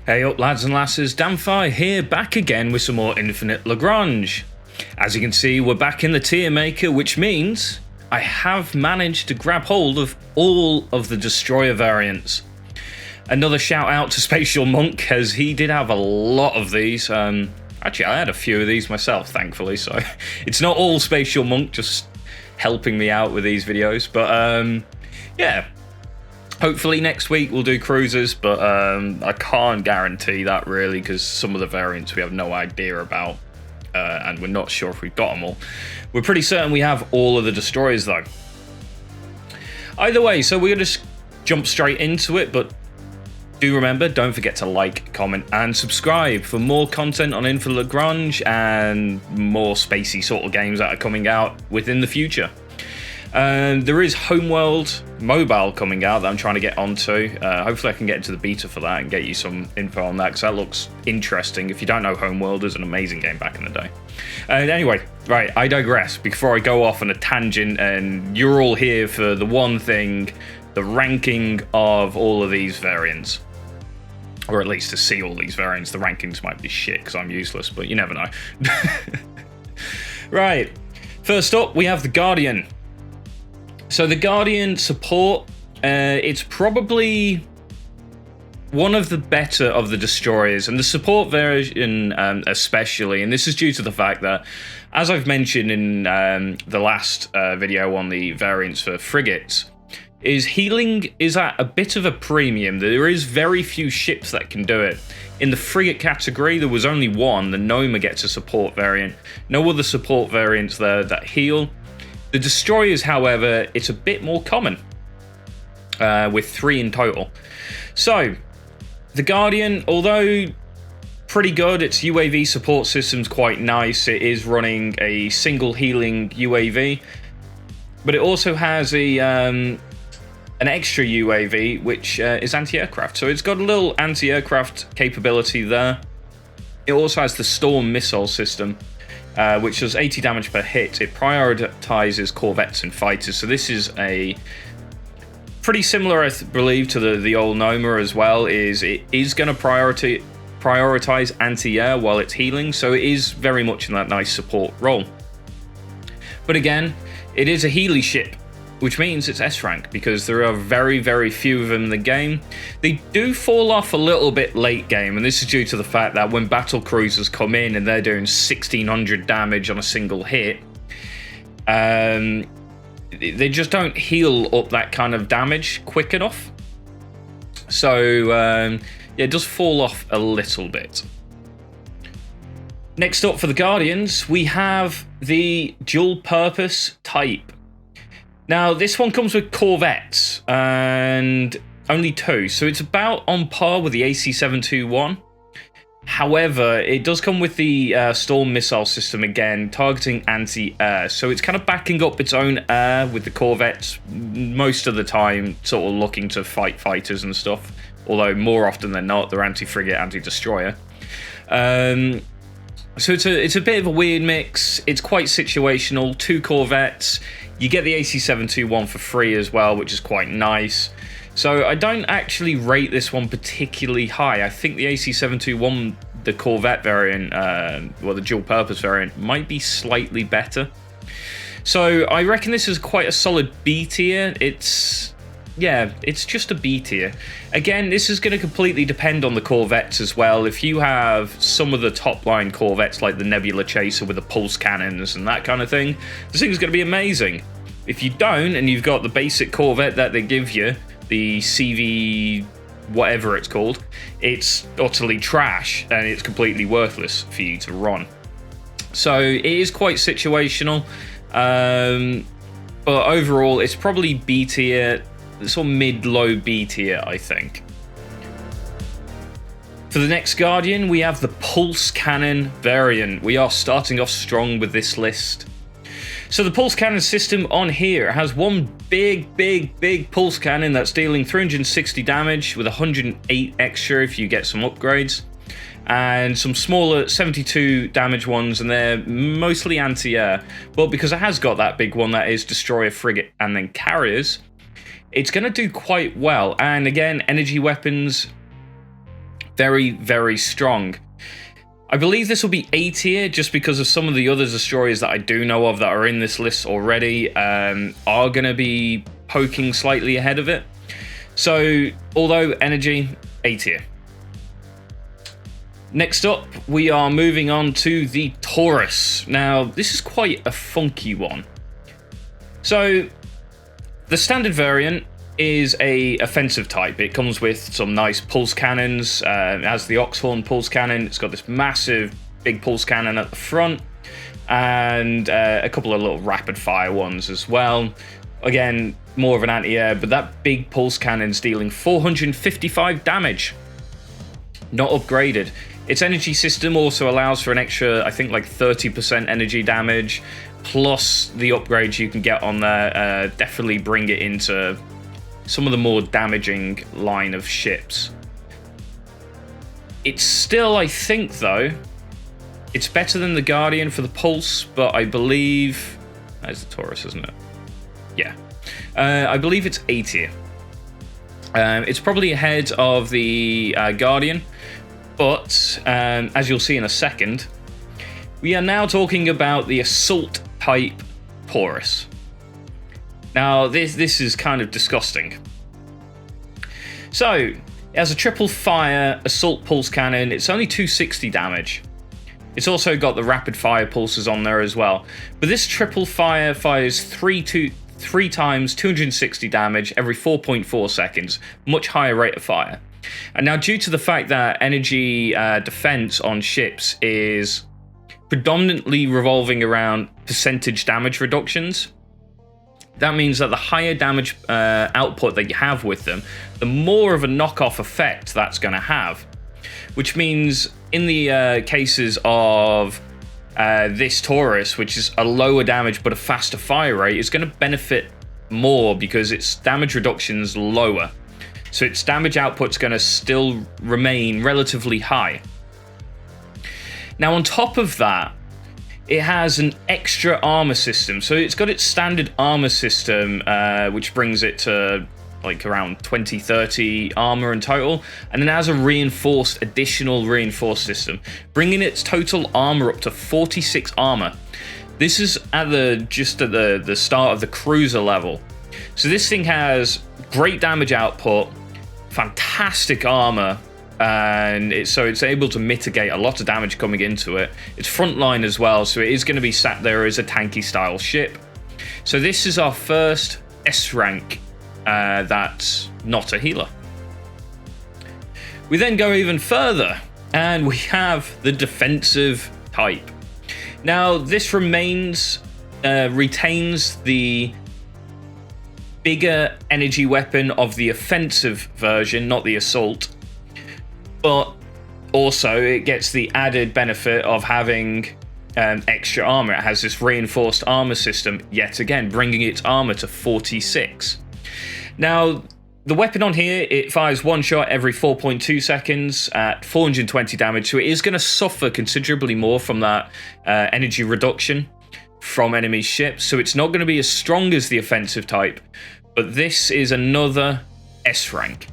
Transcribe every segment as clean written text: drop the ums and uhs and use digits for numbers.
Hey up lads and lasses, Danfi here, back again with some more Infinite Lagrange. As you can see, we're back in the tier maker, which means I have managed to grab hold of all of the Destroyer variants. Another shout out to Spatial Monk, as he did have a lot of these. Actually, I had a few of these myself, thankfully, so it's not all Spatial Monk just helping me out with these videos, but yeah. Hopefully next week we'll do cruisers, but I can't guarantee that really, because some of the variants we have no idea about, and we're not sure if we've got them all. We're pretty certain we have all of the destroyers though. Either way, so we're going to jump straight into it, but do remember, don't forget to like, comment, and subscribe for more content on Infinite Lagrange and more spacey sort of games that are coming out within the future. There is Homeworld Mobile coming out that I'm trying to get onto. Hopefully I can get into the beta for that and get you some info on that, because that looks interesting. If you don't know, Homeworld is an amazing game back in the day. Anyway, right, I digress. Before I go off on a tangent, and you're all here for the one thing, the ranking of all of these variants. Or at least to see all these variants. The rankings might be shit because I'm useless, but you never know. Right, first up we have the Guardian. So the Guardian support, it's probably one of the better of the destroyers, and the support version especially, and this is due to the fact that, as I've mentioned in the last video on the variants for frigates, is healing is at a bit of a premium. There is very few ships that can do it. In the frigate category, there was only one, the Noma gets a support variant. No other support variants there that heal. The destroyers, however, it's a bit more common, with 3 in total. So, the Guardian, although pretty good, its UAV support system's quite nice. It is running a single healing UAV, but it also has a an extra UAV, which is anti-aircraft. So it's got a little anti-aircraft capability there. It also has the Storm missile system, which does 80 damage per hit. It prioritizes corvettes and fighters, so this is a pretty similar, I believe, to the old Noma as well. It is going to prioritize anti-air while it's healing, so it is very much in that nice support role. But again, it is a Healy ship, which means it's S rank, because there are very, very few of them in the game. They do fall off a little bit late game, and this is due to the fact that when battle cruisers come in and they're doing 1600 damage on a single hit, they just don't heal up that kind of damage quick enough. So yeah, it does fall off a little bit. Next up for the Guardians, we have the dual purpose type. Now, this one comes with corvettes, and only 2, so it's about on par with the AC-721. However, it does come with the Storm missile system again, targeting anti-air, so it's kind of backing up its own air with the corvettes, most of the time sort of looking to fight fighters and stuff, although more often than not, they're anti-frigate, anti-destroyer. So it's a bit of a weird mix. It's quite situational. 2 corvettes. You get the AC-721 for free as well, which is quite nice. So I don't actually rate this one particularly high. I think the AC-721, the Corvette variant, well, the dual purpose variant, might be slightly better. So I reckon this is quite a solid B tier. Yeah, it's just a B tier. Again, this is going to completely depend on the corvettes as well. If you have some of the top line corvettes like the Nebula Chaser with the pulse cannons and that kind of thing, this thing's going to be amazing. If you don't, and you've got the basic corvette that they give you, the CV whatever it's called, it's utterly trash and it's completely worthless for you to run. So it is quite situational, but overall it's probably B tier, sort of mid-low B tier, I think. For the next Guardian, we have the Pulse Cannon variant. We are starting off strong with this list. So the Pulse Cannon system on here has one big Pulse Cannon that's dealing 360 damage with 108 extra if you get some upgrades, and some smaller 72 damage ones, and they're mostly anti-air. But because it has got that big one that is Destroyer, Frigate, and then Carriers, it's going to do quite well. And again, energy weapons, Very, very strong. I believe this will be A tier just because of some of the other destroyers that I do know of that are in this list already are going to be poking slightly ahead of it. So, although energy, A tier. Next up, we are moving on to the Taurus. Now, this is quite a funky one. So, the standard variant is a offensive type. It comes with some nice pulse cannons. It has the Oxhorn pulse cannon. It's got this massive big pulse cannon at the front, and a couple of little rapid fire ones as well. Again, more of an anti-air, but that big pulse cannon's dealing 455 damage. Not upgraded. Its energy system also allows for an extra, I think, like 30% energy damage, plus the upgrades you can get on there definitely bring it into some of the more damaging line of ships. It's still, I think, though, it's better than the Guardian for the pulse, but I believe... That's the Taurus, isn't it? Yeah. I believe it's A tier. It's probably ahead of the Guardian, but as you'll see in a second, we are now talking about the Assault type Taurus. Now, this is kind of disgusting. So, it has a triple fire assault pulse cannon. It's only 260 damage. It's also got the rapid fire pulses on there as well. But this triple fire fires three times 260 damage every 4.4 seconds. Much higher rate of fire. And now, due to the fact that energy defense on ships is predominantly revolving around percentage damage reductions, that means that the higher damage output that you have with them, the more of a knockoff effect that's going to have. Which means in the cases of this Taurus, which is a lower damage but a faster fire rate, is going to benefit more because its damage reduction's lower. So its damage output's going to still remain relatively high. Now, on top of that, it has an extra armor system. So it's got its standard armor system, which brings it to like around 20-30 armor in total, and then it has a additional reinforced system, bringing its total armor up to 46 armor. This is at the start of the cruiser level. So this thing has great damage output, fantastic armor, and it's able to mitigate a lot of damage coming into it. It's frontline as well, so it is going to be sat there as a tanky style ship. So this is our first S rank that's not a healer. We then go even further, and we have the defensive type. Now, this retains the bigger energy weapon of the offensive version, not the assault, but also it gets the added benefit of having extra armor. It has this reinforced armor system, yet again, bringing its armor to 46. Now, the weapon on here, it fires one shot every 4.2 seconds at 420 damage, so it is going to suffer considerably more from that energy reduction from enemy ships, so it's not going to be as strong as the offensive type, but this is another S rank.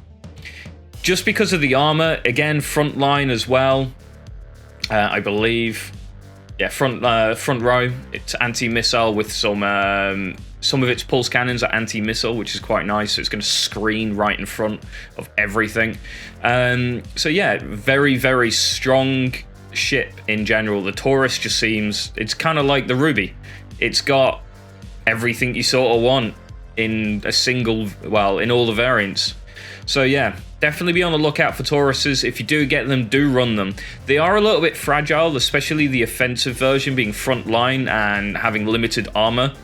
Just because of the armor, again, front line as well, I believe. Yeah, front row, it's anti-missile with some of its pulse cannons are anti-missile, which is quite nice, so it's going to screen right in front of everything. So yeah, very, very strong ship in general. The Taurus just seems, it's kind of like the Ruby. It's got everything you sort of want in in all the variants. So yeah, definitely be on the lookout for Tauruses. If you do get them, do run them. They are a little bit fragile, especially the offensive version being front line and having limited armor.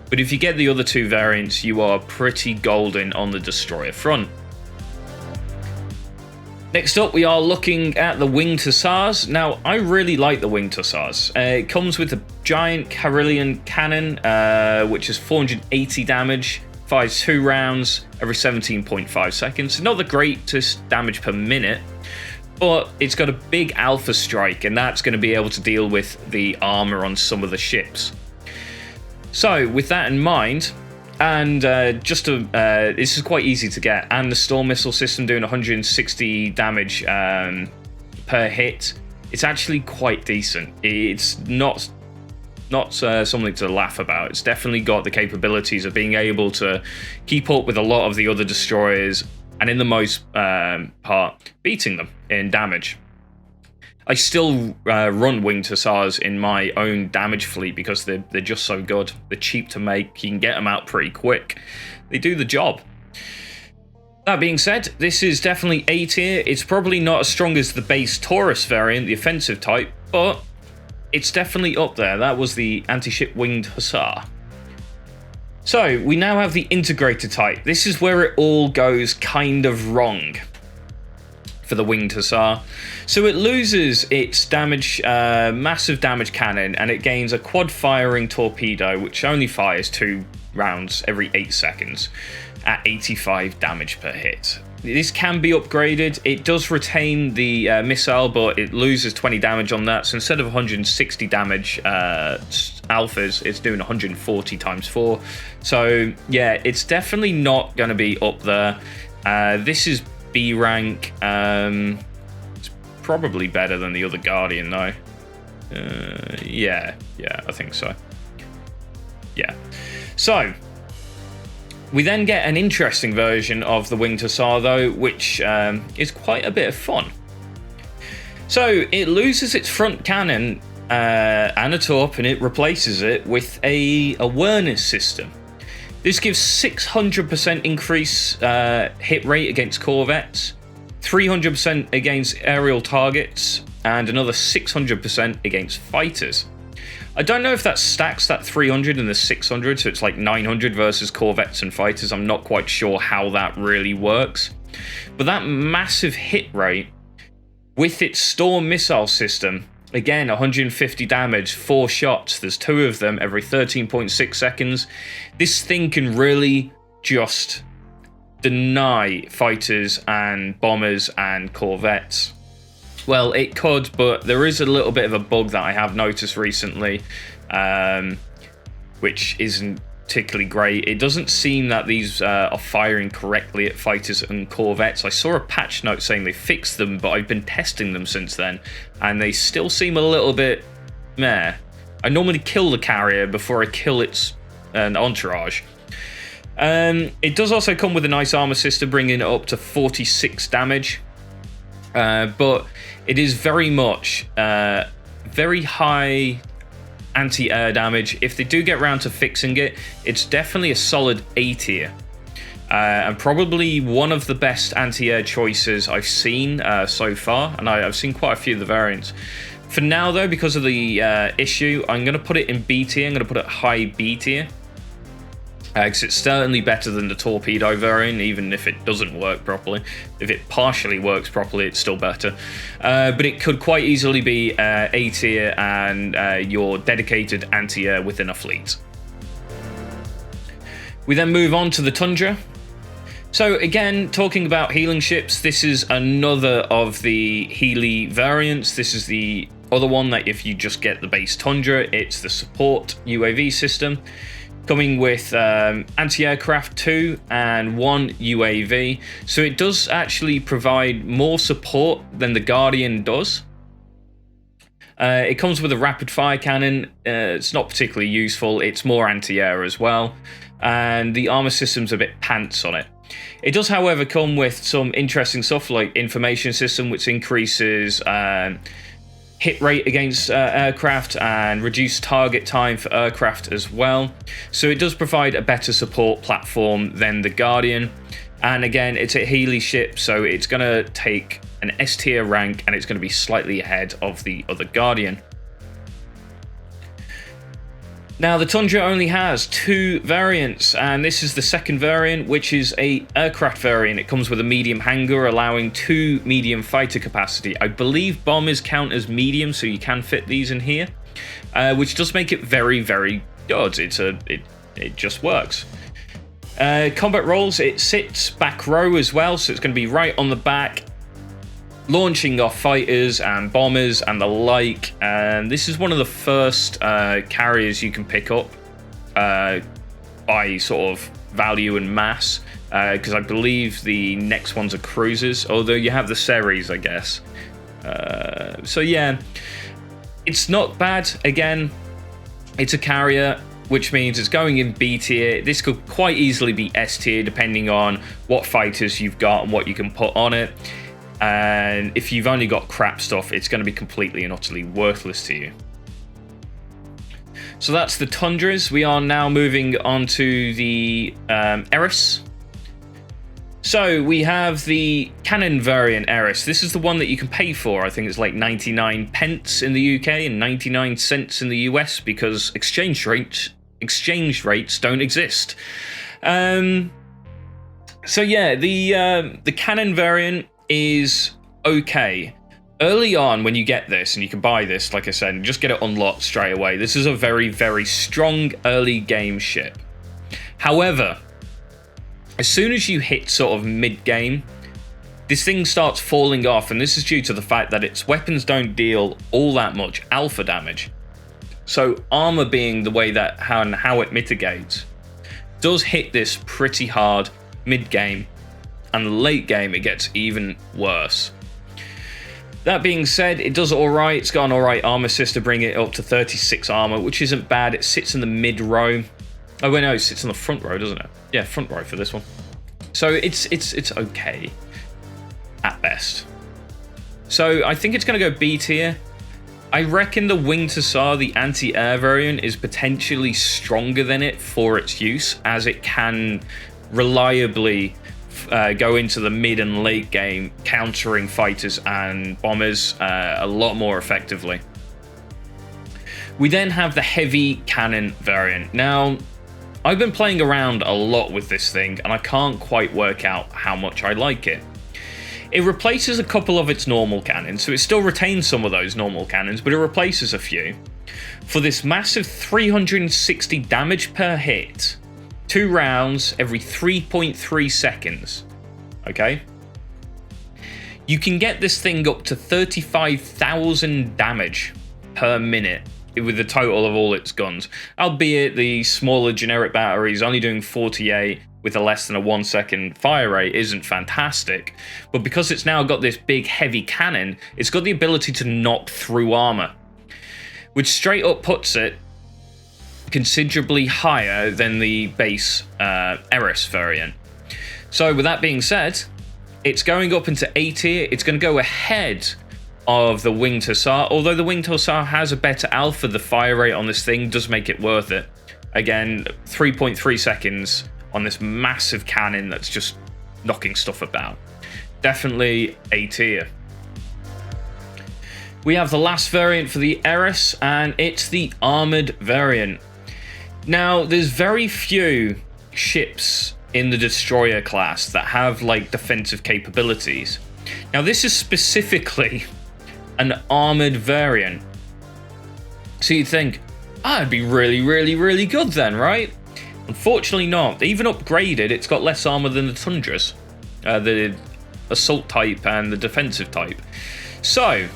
But if you get the other two variants, you are pretty golden on the destroyer front. Next up, we are looking at the Winged Hussars. Now, I really like the Winged Hussars. It comes with a giant Carillion cannon, which is 480 damage, fires 2 rounds every 17.5 seconds. Not the greatest damage per minute, but it's got a big alpha strike, and that's going to be able to deal with the armor on some of the ships. So, with that in mind, And this is quite easy to get. And the Storm Missile system doing 160 damage per hit. It's actually quite decent. It's not something to laugh about. It's definitely got the capabilities of being able to keep up with a lot of the other destroyers, and in the most part, beating them in damage. I still run winged Hussars in my own damage fleet because they're just so good. They're cheap to make. You can get them out pretty quick. They do the job. That being said, this is definitely A tier. It's probably not as strong as the base Taurus variant, the offensive type, but it's definitely up there. That was the anti-ship winged Hussar. So we now have the integrated type. This is where it all goes kind of wrong for the winged Hussar. So it loses its damage, massive damage cannon, and it gains a quad firing torpedo, which only fires 2 rounds every 8 seconds at 85 damage per hit. This can be upgraded. It does retain the missile, but it loses 20 damage on that. So instead of 160 damage alphas, it's doing 140 times 4. So yeah, it's definitely not going to be up there. This is B rank. It's probably better than the other Guardian though. Yeah, I think so. Yeah. So we then get an interesting version of the winged Hussar though, which is quite a bit of fun. So it loses its front cannon and a torp, and it replaces it with a awareness system. This gives 600% increase hit rate against corvettes, 300% against aerial targets, and another 600% against fighters. I don't know if that stacks that 300 and the 600, so it's like 900 versus corvettes and fighters. I'm not quite sure how that really works. But that massive hit rate with its Storm missile system, again, 150 damage, 4 shots. There's 2 of them every 13.6 seconds. This thing can really just deny fighters and bombers and corvettes. Well, it could, but there is a little bit of a bug that I have noticed recently, which isn't particularly great. It doesn't seem that these are firing correctly at fighters and corvettes. I saw a patch note saying they fixed them, but I've been testing them since then, and they still seem a little bit meh. I normally kill the carrier before I kill its entourage. It does also come with a nice armor system, bringing it up to 46 damage. But it is very much very high anti-air damage. If they do get around to fixing it, it's definitely a solid A tier. And probably one of the best anti-air choices I've seen so far. And I've seen quite a few of the variants. For now, though, because of the issue, I'm going to put it in B tier. I'm going to put it high B tier. Because it's certainly better than the torpedo variant, even if it doesn't work properly. If it partially works properly, it's still better. But it could quite easily be A tier and your dedicated anti-air within a fleet. We then move on to the Tundra. So again, talking about healing ships, this is another of the Healy variants. This is the other one that if you just get the base Tundra, it's the support UAV system. Coming with anti-aircraft 2 and 1 UAV. So it does actually provide more support than the Guardian does. It comes with a rapid fire cannon. It's not particularly useful. It's more anti-air as well. And the armor system's a bit pants on it. It does, however, come with some interesting stuff like information system, which increases hit rate against aircraft and reduced target time for aircraft as well. So it does provide a better support platform than the Guardian. And again, it's a Healy ship, so it's going to take an S tier rank and it's going to be slightly ahead of the other Guardian. Now, the Tundra only has 2 variants, and this is the second variant, which is a aircraft variant. It comes with a medium hangar, allowing 2 medium fighter capacity. I believe bombers count as medium, so you can fit these in here, which does make it very, very good. It just works. Combat roles, it sits back row as well, so it's going to be right on the back, launching off fighters and bombers and the like. And this is one of the first carriers you can pick up by sort of value and mass, because I believe the next ones are cruisers, although you have the series, I guess. So yeah, it's not bad. Again, it's a carrier, which means it's going in B tier. This could quite easily be S tier, depending on what fighters you've got and what you can put on it. And if you've only got crap stuff, it's going to be completely and utterly worthless to you. So that's the Tundras. We are now moving on to the Eris. So we have the cannon variant Eris. This is the one that you can pay for. I think it's like 99 pence in the UK and 99 cents in the US, because exchange rates don't exist. So yeah, the cannon variant is okay. Early on, when you get this, and you can buy this, like I said, and just get it unlocked straight away, this is a very, very strong early game ship. However, as soon as you hit sort of mid-game, this thing starts falling off, and this is due to the fact that its weapons don't deal all that much alpha damage. So armor being the way that how it mitigates, does hit this pretty hard mid-game, and late game it gets even worse. That being said, it does alright. It's got an alright armor assist to bring it up to 36 armor, which isn't bad. It sits in the mid row. Oh wait, no, it sits in the front row, doesn't it? Yeah, front row for this one. So it's okay at best. So I think it's going to go B tier. I reckon the winged Hussar, the anti-air variant, is potentially stronger than it for its use, as it can reliably go into the mid and late game, countering fighters and bombers a lot more effectively. We then have the heavy cannon variant. Now, I've been playing around a lot with this thing, and I can't quite work out how much I like it. It replaces a couple of its normal cannons, so it still retains some of those normal cannons, but it replaces a few. For this massive 360 damage per hit, 2 rounds every 3.3 seconds, okay? You can get this thing up to 35,000 damage per minute with the total of all its guns, albeit the smaller generic batteries only doing 48 with a less than a 1 second fire rate isn't fantastic, but because it's now got this big heavy cannon, it's got the ability to knock through armor, which straight up puts it considerably higher than the base Eris variant. So with that being said, it's going up into A tier. It's going to go ahead of the winged Hussar. Although the winged Hussar has a better alpha, the fire rate on this thing does make it worth it. Again, 3.3 seconds on this massive cannon that's just knocking stuff about. Definitely A tier. We have the last variant for the Eris, and it's the armored variant. Now, there's very few ships in the destroyer class that have like defensive capabilities. Now, this is specifically an armored variant. So you'd think, it'd be really, really, really good then, right? Unfortunately not. Even upgraded, it's got less armor than the Tundras, the assault type and the defensive type. So,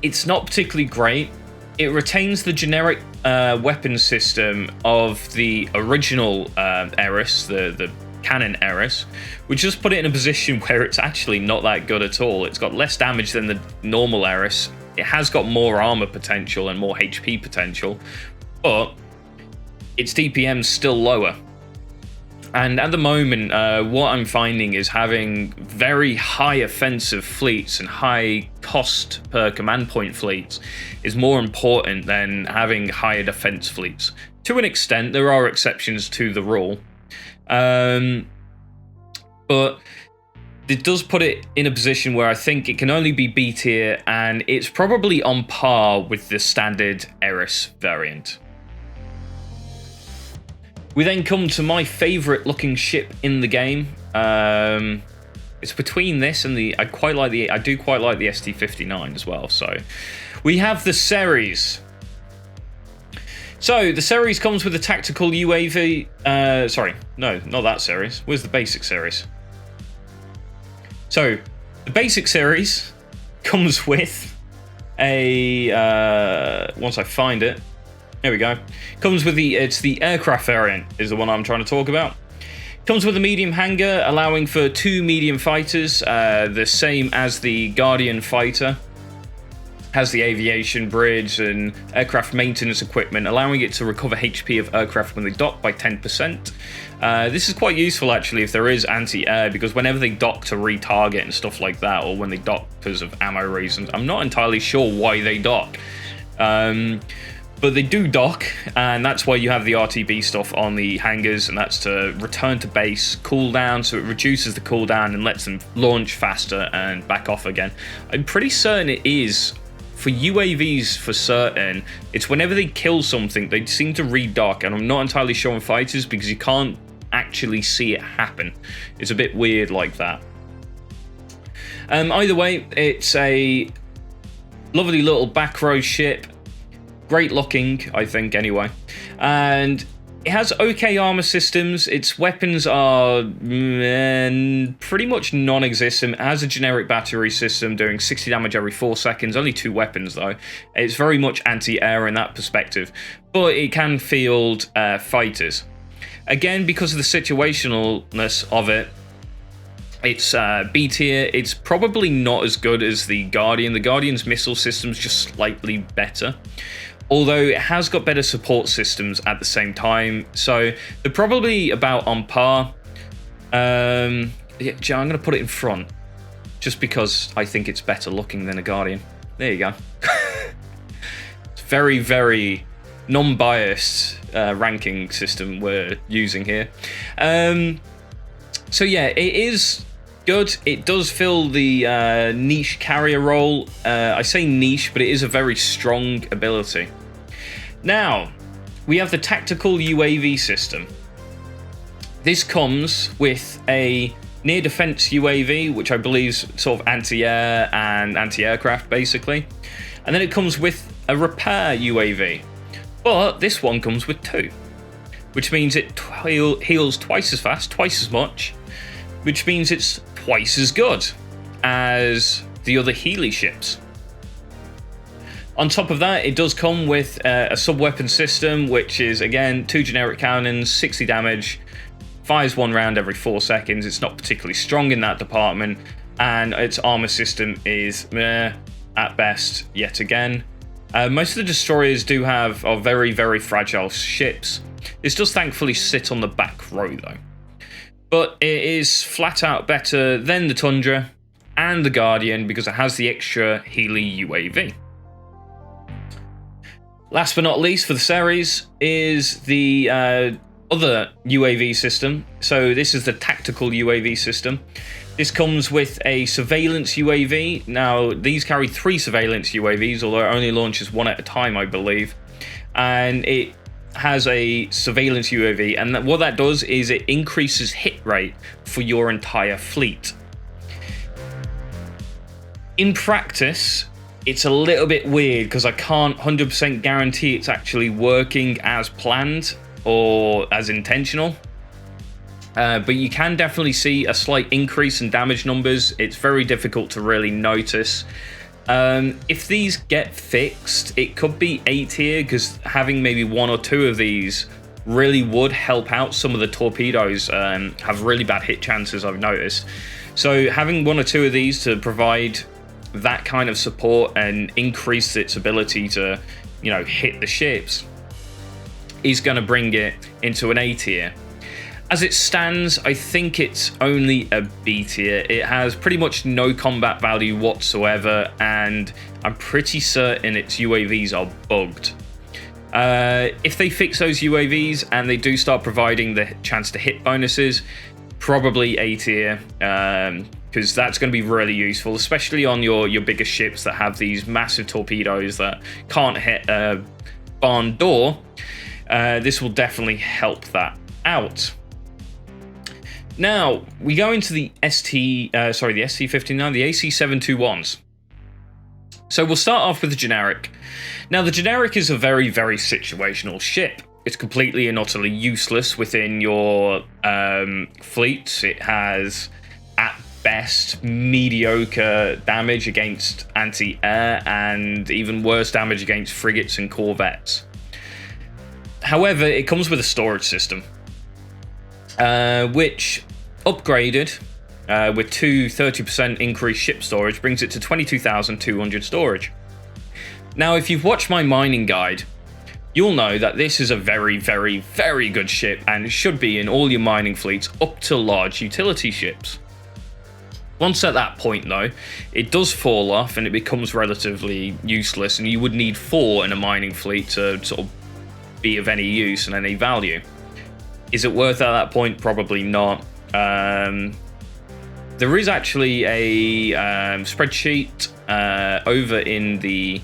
it's not particularly great. It retains the generic weapon system of the original Eris, the cannon Eris, which just put it in a position where it's actually not that good at all. It's got less damage than the normal Eris. It has got more armor potential and more HP potential, but its DPM's still lower. And at the moment, what I'm finding is having very high offensive fleets and high cost per command point fleets is more important than having higher defense fleets. To an extent, there are exceptions to the rule. But it does put it in a position where I think it can only be B tier, and it's probably on par with the standard Eris variant. We then come to my favourite looking ship in the game. It's between this and I do quite like the ST-59 as well. So we have the Ceres. So the Ceres comes with a tactical UAV. Sorry, no, not that Ceres. Where's the basic Ceres? So the basic Ceres comes with a once I find it. There we go. Comes with it's the aircraft variant is the one I'm trying to talk about. Comes with a medium hangar, allowing for 2 medium fighters, the same as the Guardian fighter. Has the aviation bridge and aircraft maintenance equipment, allowing it to recover HP of aircraft when they dock by 10%. This is quite useful, actually, if there is anti-air, because whenever they dock to retarget and stuff like that, or when they dock because of ammo reasons, I'm not entirely sure why they dock. But they do dock, and that's why you have the RTB stuff on the hangars, and that's to return to base, cooldown, so it reduces the cooldown and lets them launch faster and back off again. I'm pretty certain it is, for UAVs for certain, it's whenever they kill something, they seem to redock, and I'm not entirely sure on fighters because you can't actually see it happen. It's a bit weird like that. Either way, it's a lovely little back row ship. Great looking, I think, anyway. And it has okay armor systems. Its weapons are pretty much non-existent. It has a generic battery system doing 60 damage every 4 seconds. Only 2 weapons, though. It's very much anti-air in that perspective. But it can field fighters. Again, because of the situationalness of it, it's B tier. It's probably not as good as the Guardian. The Guardian's missile system's just slightly better. Although it has got better support systems at the same time. So they're probably about on par. Yeah, I'm going to put it in front. Just because I think it's better looking than a Guardian. There you go. It's very, very non-biased ranking system we're using here. So yeah, it is good. It does fill the niche carrier role. I say niche, but it is a very strong ability. Now, we have the tactical UAV system. This comes with a near defense UAV, which I believe is sort of anti-air and anti-aircraft, basically. And then it comes with a repair UAV. But this one comes with 2, which means it heals twice as fast, twice as much, which means it's twice as good as the other Healy ships. On top of that, it does come with a sub-weapon system, which is, again, 2 generic cannons, 60 damage, fires 1 round every 4 seconds. It's not particularly strong in that department, and its armor system is meh at best, yet again. Most of the destroyers are very, very fragile ships. This does thankfully sit on the back row, though. But it is flat out better than the Tundra and the Guardian because it has the extra Healy UAV. Last but not least for the series is the other UAV system. So this is the tactical UAV system. This comes with a surveillance UAV. Now, these carry 3 surveillance UAVs, although it only launches 1 at a time, I believe. And it has a surveillance UAV, and what that does is it increases hit rate for your entire fleet. In practice, it's a little bit weird because I can't 100% guarantee it's actually working as planned or as intentional. But you can definitely see a slight increase in damage numbers. It's very difficult to really notice. If these get fixed, it could be A tier because having maybe 1 or 2 of these really would help out. Some of the torpedoes have really bad hit chances, I've noticed. So having 1 or 2 of these to provide that kind of support and increase its ability to, hit the ships is going to bring it into an A tier. As it stands, I think it's only a B tier. It has pretty much no combat value whatsoever, and I'm pretty certain its UAVs are bugged. If they fix those UAVs and they do start providing the chance to hit bonuses, probably A tier, because that's going to be really useful, especially on your bigger ships that have these massive torpedoes that can't hit a barn door. This will definitely help that out. Now, we go into the the ST-59, the AC-721s. So we'll start off with the generic. Now, the generic is a very, very situational ship. It's completely and utterly useless within your fleet. It has, at best, mediocre damage against anti-air and even worse damage against frigates and corvettes. However, it comes with a storage system, which upgraded with two 30% increased ship storage brings it to 22,200 storage. Now, if you've watched my mining guide, you'll know that this is a very, very, very good ship, and it should be in all your mining fleets up to large utility ships. Once at that point, though, it does fall off and it becomes relatively useless, and you would need 4 in a mining fleet to sort of be of any use and any value. Is it worth at that point? Probably not. There is actually a spreadsheet over in the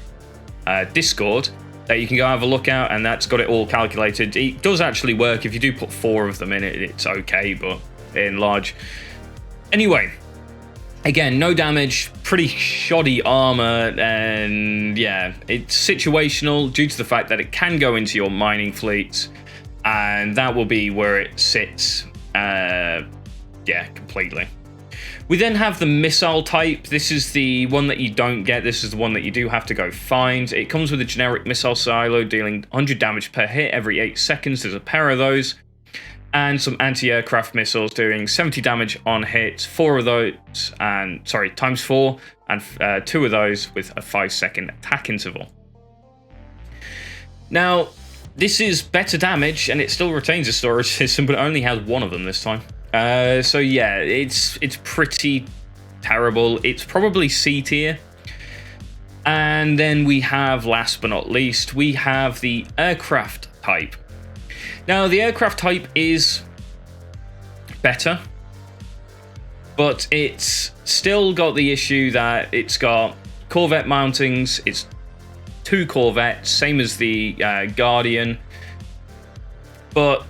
Discord that you can go have a look at, and that's got it all calculated. It does actually work. If you do put 4 of them in it, it's okay, but in large. Anyway, again, no damage, pretty shoddy armor, and yeah, it's situational due to the fact that it can go into your mining fleets, and that will be where it sits, yeah, completely. We then have the missile type. This is the one that you don't get. This is the one that you do have to go find. It comes with a generic missile silo dealing 100 damage per hit every 8 seconds. There's a pair of those. And some anti-aircraft missiles doing 70 damage on hits. 4 of those, and sorry, times 4, and 2 of those with a 5-second attack interval. Now, this is better damage, and it still retains a storage system, but it only has 1 of them this time. So yeah, it's pretty terrible. It's probably C tier. And then we have, last but not least, we have the aircraft type. Now, the aircraft type is better, but it's still got the issue that it's got Corvette mountings. It's 2 Corvettes, same as the Guardian, but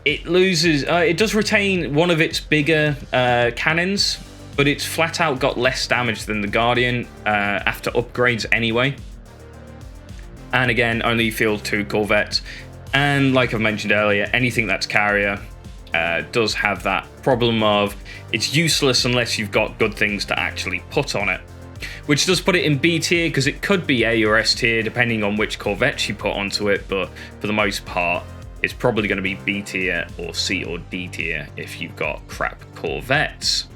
it loses. It does retain one of its bigger cannons, but it's flat out got less damage than the Guardian after upgrades anyway. And again, only field 2 Corvettes. And like I've mentioned earlier, anything that's carrier does have that problem of it's useless unless you've got good things to actually put on it. Which does put it in B tier, because it could be A or S tier depending on which Corvettes you put onto it, but for the most part, it's probably going to be B tier or C or D tier if you've got crap Corvettes.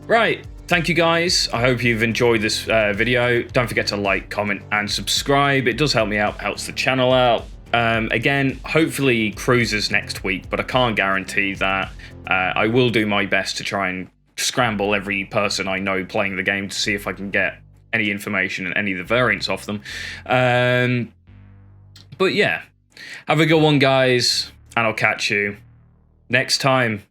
Right, thank you guys. I hope you've enjoyed this video. Don't forget to like, comment, and subscribe. It does help me out, helps the channel out. Again, hopefully cruises next week, but I can't guarantee that. I will do my best to try and scramble every person I know playing the game to see if I can get any information and any of the variants off them. But yeah, have a good one, guys, and I'll catch you next time.